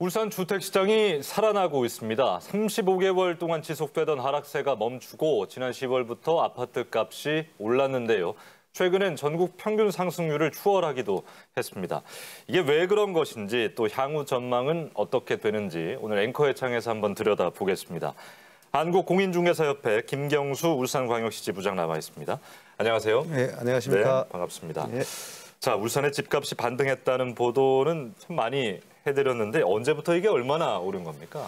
울산 주택시장이 살아나고 있습니다. 35개월 동안 지속되던 하락세가 멈추고 지난 10월부터 아파트 값이 올랐는데요. 최근엔 전국 평균 상승률을 추월하기도 했습니다. 이게 왜 그런 것인지 또 향후 전망은 어떻게 되는지 오늘 앵커의 창에서 한번 들여다보겠습니다. 한국공인중개사협회 김경수 울산광역시 지부장 나와 있습니다. 안녕하세요. 네, 안녕하십니까. 네, 반갑습니다. 네. 자, 울산의 집값이 반등했다는 보도는 참 많이 해드렸는데 언제부터 이게 얼마나 오른 겁니까?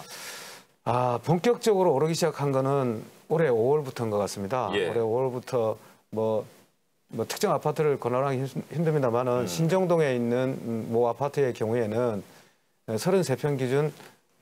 본격적으로 오르기 시작한 거는 올해 5월부터인 것 같습니다. 예. 올해 5월부터 뭐 특정 아파트를 거론하기 힘듭니다만은 신정동에 있는 모 아파트의 경우에는 33평 기준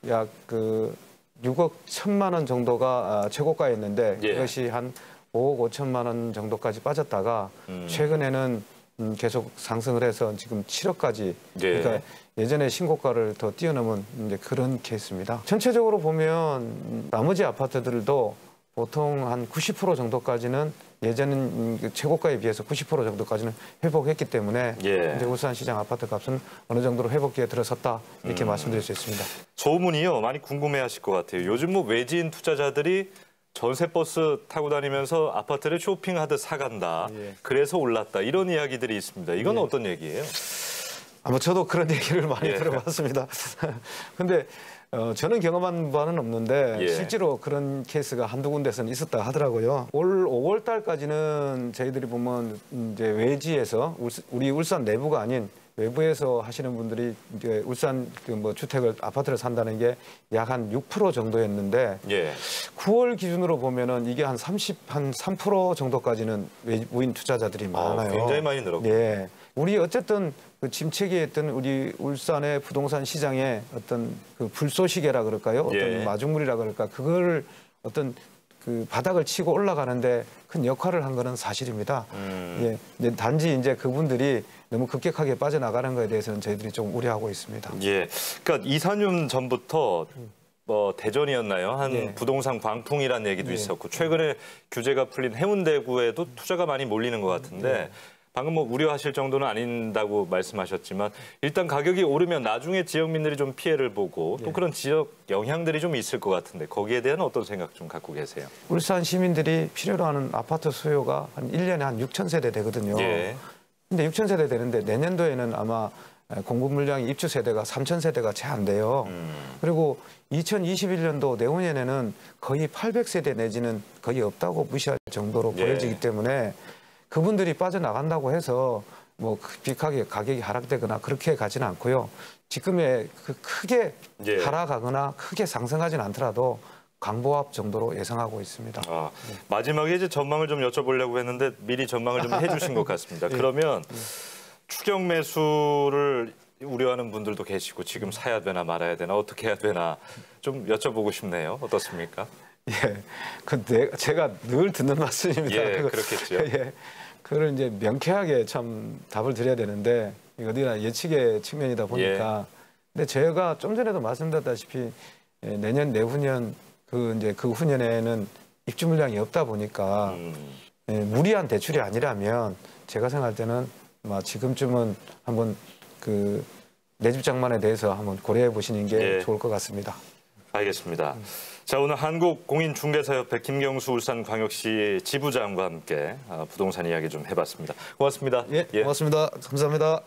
약 6억 1천만 원 정도가 최고가였는데 예. 그것이 한 5억 5천만 원 정도까지 빠졌다가 최근에는 계속 상승을 해서 지금 7억까지 예. 그러니까 예전에 신고가를 더 뛰어넘은 이제 그런 케이스입니다. 전체적으로 보면 나머지 아파트들도 보통 한 90% 정도까지는 예전 최고가에 비해서 90% 정도까지는 회복했기 때문에 예. 이제 울산시장 아파트 값은 어느 정도로 회복기에 들어섰다 이렇게 말씀드릴 수 있습니다. 소문이요. 많이 궁금해하실 것 같아요. 요즘 뭐 외지인 투자자들이 전세버스 타고 다니면서 아파트를 쇼핑하듯 사간다. 예. 그래서 올랐다. 이런 이야기들이 있습니다. 이건 예. 어떤 얘기예요? 저도 그런 얘기를 많이 예. 들어봤습니다. 근데 저는 경험한 바는 없는데 예. 실제로 그런 케이스가 한두 군데서는 있었다 하더라고요. 올 5월 달까지는 저희들이 보면 이제 외지에서 우리 울산 내부가 아닌 외부에서 하시는 분들이 이제 울산 주택을 아파트를 산다는 게 약 한 6% 정도였는데 예. 9월 기준으로 보면은 이게 한 3% 정도까지는 외부인 투자자들이 많아요. 굉장히 많이 늘었고. 예. 우리 어쨌든 그 침체기에 있던 우리 울산의 부동산 시장의 어떤 그 불쏘시개라 그럴까요? 예. 어떤 마중물이라 그럴까? 그걸 어떤 그 바닥을 치고 올라가는데 큰 역할을 한 거는 사실입니다. 예. 이제 단지 이제 그분들이 너무 급격하게 빠져나가는 거에 대해서는 저희들이 좀 우려하고 있습니다. 예. 그러니까 2, 4년 전부터 대전이었나요? 한 예. 부동산 광풍이라는 얘기도 예. 있었고 최근에 규제가 풀린 해운대구에도 투자가 많이 몰리는 것 같은데 방금 우려하실 정도는 아닌다고 말씀하셨지만 일단 가격이 오르면 나중에 지역민들이 좀 피해를 보고 또 그런 지역 영향들이 좀 있을 것 같은데 거기에 대한 어떤 생각 좀 갖고 계세요? 울산 시민들이 필요로 하는 아파트 수요가 한 1년에 한 6천 세대 되거든요. 예. 근데 6천 세대 되는데 내년도에는 아마 공급 물량이 입주 세대가 3천 세대가 채 안 돼요. 그리고 2021년도 내후년에는 거의 800세대 내지는 거의 없다고 무시할 정도로 예. 보여지기 때문에 그분들이 빠져나간다고 해서 뭐 급격하게 가격이 하락되거나 그렇게 가지는 않고요. 지금의 크게 예. 하락하거나 크게 상승하지는 않더라도 강보합 정도로 예상하고 있습니다. 마지막에 이제 전망을 좀 여쭤보려고 했는데 미리 전망을 좀 해주신 것 같습니다. 그러면 추격 매수를 우려하는 분들도 계시고 지금 사야 되나 말아야 되나 어떻게 해야 되나 좀 여쭤보고 싶네요. 어떻습니까? 예, 근데 제가 늘 듣는 말씀입니다. 예, 그렇겠죠. 예, 그걸 이제 명쾌하게 참 답을 드려야 되는데 이거 어디나 예측의 측면이다 보니까. 근데 제가 좀 전에도 말씀드렸다시피 내년 내후년 그 후년에는 입주 물량이 없다 보니까 무리한 대출이 아니라면 제가 생각할 때는 지금쯤은 한번 내 집 장만에 대해서 한번 고려해 보시는 게 좋을 것 같습니다. 알겠습니다. 자, 오늘 한국공인중개사협회 김경수 울산광역시 지부장과 함께 부동산 이야기 좀 해봤습니다. 고맙습니다. 예, 고맙습니다. 감사합니다.